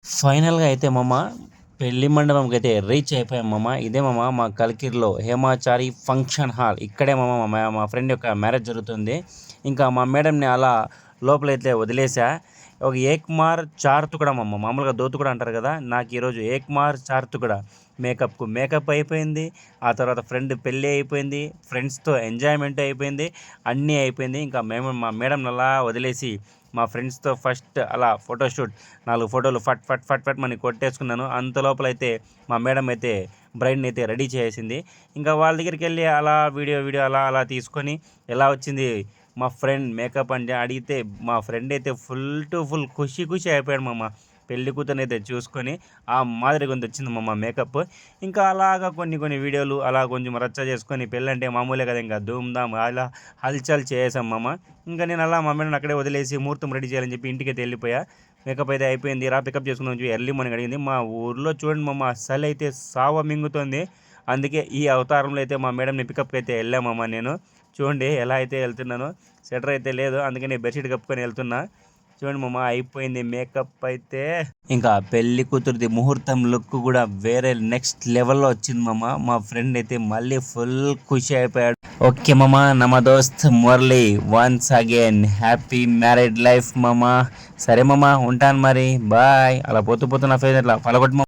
ఫైనల్‌గా అయితే పెళ్లి మండపంకి అయితే రీచ్ అయిపోయాం ఇదే మా కలికిరిలో హేమాచారి ఫంక్షన్ హాల్. ఇక్కడే మా ఫ్రెండ్ యొక్క మ్యారేజ్ జరుగుతుంది. ఇంకా మా మేడంని అలా లోపలైతే వదిలేసా. ఒక ఏక్ మార్ చార్ తుకడా మామూలుగా దోతుకుడా అంటారు కదా! నాకు ఈరోజు ఏక్ మార్ చార్ తుకడా. మేకప్ అయిపోయింది. ఆ తర్వాత ఫ్రెండ్ పెళ్లి అయిపోయింది. ఫ్రెండ్స్‌తో ఎంజాయ్‌మెంట్ అయిపోయింది. అన్నీ అయిపోయింది. ఇంకా మా మేడంని అలా వదిలేసి మా ఫ్రెండ్స్‌తో ఫస్ట్ అలా ఫోటోషూట్ 4 ఫోటోలు ఫట్ ఫట్ ఫట్ ఫట్ మని కొట్టేసుకున్నాను. అంత లోపలైతే మా మేడం అయితే బ్రైడ్‌ని అయితే రెడీ చేసేసింది. ఇంకా వాళ్ళ దగ్గరికెళ్ళి అలా వీడియో అలా అలా తీసుకొని ఎలా వచ్చింది మా ఫ్రెండ్ మేకప్ అంటే అడిగితే మా ఫ్రెండ్ అయితే ఫుల్ టు ఫుల్ ఖుషి అయిపోయాడు పెళ్లి కూతురినైతే చూసుకొని. ఆ మాదిరిగా వచ్చింది మేకప్. ఇంకా అలాగా కొన్ని వీడియోలు అలా కొంచెం రచ్చ చేసుకొని పెళ్ళంటే మామూలే కదా! ఇంకా ధూమ్‌ధామ్ అలా హల్చల్ చేసాం ఇంకా నేను అలా మా మేడంని అక్కడే వదిలేసి ముహూర్తం రెడీ చేయాలని చెప్పి ఇంటికైతే వెళ్ళిపోయా. మేకప్ అయితే అయిపోయింది. పికప్ చేసుకుందాం చెప్పి ఎర్లీ మార్నింగ్ అడిగింది. మా ఊర్లో చూడండి అస్సలైతే సావ మింగుతుంది. అందుకే ఈ అవతారంలో అయితే మా మేడంని పికప్‌కి అయితే వెళ్ళా నేను. చూడండి ఎలా అయితే వెళ్తున్నానో. స్వెటర్ అయితే లేదు. అందుకని బెడ్‌షీట్ కప్పుకొని వెళ్తున్నా. చూడండి అయిపోయింది మేకప్ అయితే. ఇంకా పెళ్లి కూతురిది ముహూర్తం లుక్ కూడా వేరే నెక్స్ట్ లెవెల్‌లో వచ్చింది మా ఫ్రెండ్ అయితే మళ్ళీ ఫుల్ ఖుషి అయిపోయాడు. ఓకే నమ దోస్త్ Murali once again happy married life సరే ఉంటాను మరి బాయ్. అలా పోతూ నా ఫేస్ అట్లా పలగొట్టు